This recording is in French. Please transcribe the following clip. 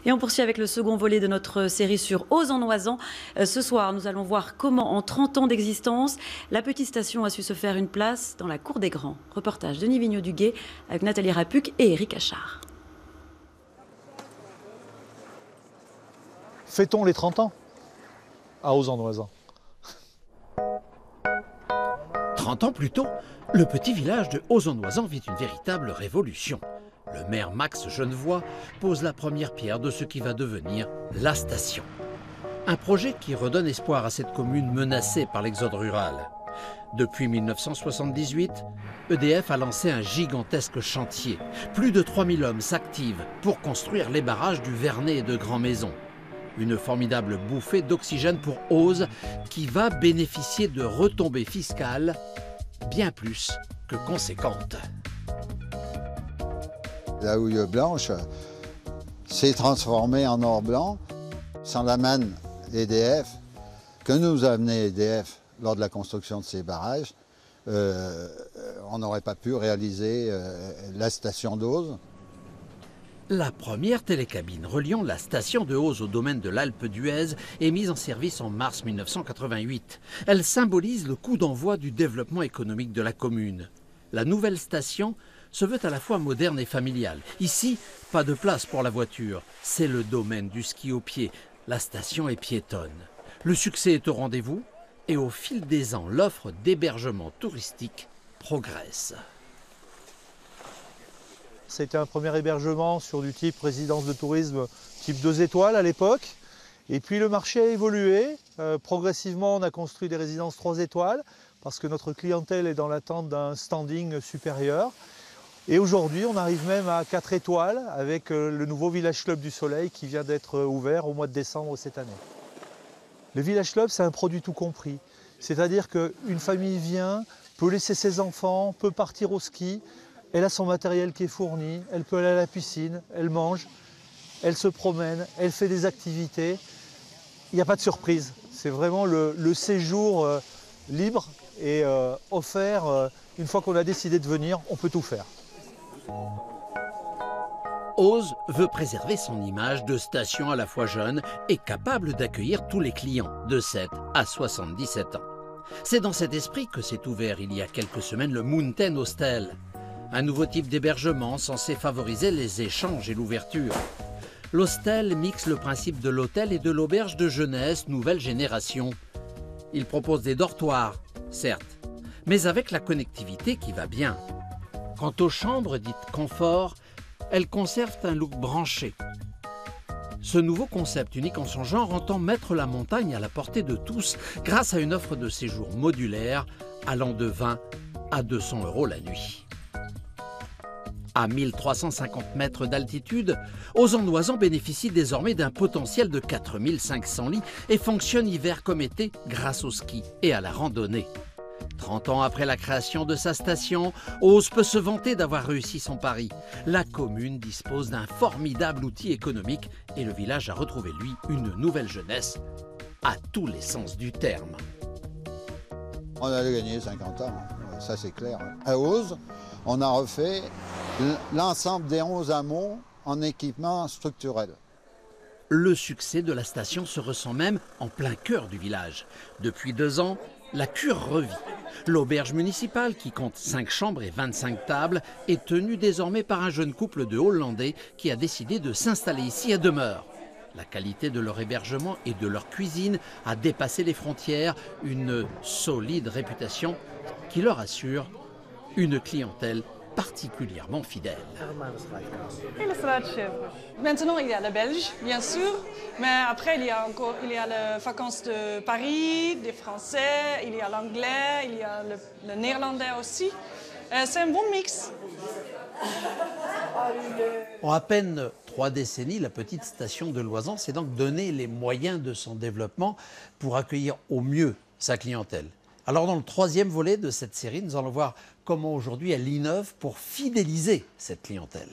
Et on poursuit avec le second volet de notre série sur Ozan-Noizan. Ce soir, nous allons voir comment, en 30 ans d'existence, la petite station a su se faire une place dans la cour des grands. Reportage Denis Vigneault-Duguet avec Nathalie Rapuc et Éric Achard. Fêtons les 30 ans à Ozan-Noizan. 30 ans plus tôt, le petit village de Ozan-Noizan vit une véritable révolution. Le maire Max Genevoix pose la première pierre de ce qui va devenir la station. Un projet qui redonne espoir à cette commune menacée par l'exode rural. Depuis 1978, EDF a lancé un gigantesque chantier. Plus de 3000 hommes s'activent pour construire les barrages du Vernet et de Grand-Maison. Une formidable bouffée d'oxygène pour Oz qui va bénéficier de retombées fiscales bien plus que conséquentes. La houille blanche s'est transformée en or blanc. Sans la manne EDF, que nous a amené EDF lors de la construction de ces barrages, on n'aurait pas pu réaliser la station d'Oz. La première télécabine reliant la station de Oz au domaine de l'Alpe d'Huez est mise en service en mars 1988. Elle symbolise le coup d'envoi du développement économique de la commune. La nouvelle station se veut à la fois moderne et familiale. Ici, pas de place pour la voiture. C'est le domaine du ski au pied. La station est piétonne. Le succès est au rendez-vous et au fil des ans, l'offre d'hébergement touristique progresse. C'était un premier hébergement sur du type résidence de tourisme type 2 étoiles à l'époque. Et puis le marché a évolué. Progressivement, on a construit des résidences 3 étoiles parce que notre clientèle est dans l'attente d'un standing supérieur. Et aujourd'hui, on arrive même à 4 étoiles avec le nouveau Village Club du Soleil qui vient d'être ouvert au mois de décembre cette année. Le Village Club, c'est un produit tout compris. C'est-à-dire qu'une famille vient, peut laisser ses enfants, peut partir au ski, elle a son matériel qui est fourni, elle peut aller à la piscine, elle mange, elle se promène, elle fait des activités. Il n'y a pas de surprise. C'est vraiment le séjour libre et offert. Une fois qu'on a décidé de venir, on peut tout faire. Oz veut préserver son image de station à la fois jeune et capable d'accueillir tous les clients de 7 à 77 ans. C'est dans cet esprit que s'est ouvert il y a quelques semaines le Mountain Hostel, un nouveau type d'hébergement censé favoriser les échanges et l'ouverture. L'hostel mixe le principe de l'hôtel et de l'auberge de jeunesse nouvelle génération. Il propose des dortoirs, certes, mais avec la connectivité qui va bien. Quant aux chambres dites confort, elles conservent un look branché. Ce nouveau concept unique en son genre entend mettre la montagne à la portée de tous grâce à une offre de séjour modulaire allant de 20 à 200 € la nuit. À 1350 mètres d'altitude, Ozan-Noizan bénéficie désormais d'un potentiel de 4500 lits et fonctionne hiver comme été grâce au ski et à la randonnée. 30 ans après la création de sa station, Oz peut se vanter d'avoir réussi son pari. La commune dispose d'un formidable outil économique et le village a retrouvé, lui, une nouvelle jeunesse à tous les sens du terme. On a gagné 50 ans, ça c'est clair. À Oz, on a refait l'ensemble des 11 hameaux en équipement structurel. Le succès de la station se ressent même en plein cœur du village. Depuis 2 ans, la cure revit. L'auberge municipale, qui compte 5 chambres et 25 tables, est tenue désormais par un jeune couple de Hollandais qui a décidé de s'installer ici à demeure. La qualité de leur hébergement et de leur cuisine a dépassé les frontières, une solide réputation qui leur assure une clientèle particulièrement fidèle. Maintenant, il y a la Belge, bien sûr, mais après, il y a les vacances de Paris, des Français, il y a l'anglais, il y a le néerlandais aussi. C'est un bon mix. En à peine 3 décennies, la petite station de Loizan s'est donc donné les moyens de son développement pour accueillir au mieux sa clientèle. Alors dans le 3e volet de cette série, nous allons voir comment aujourd'hui elle innove pour fidéliser cette clientèle.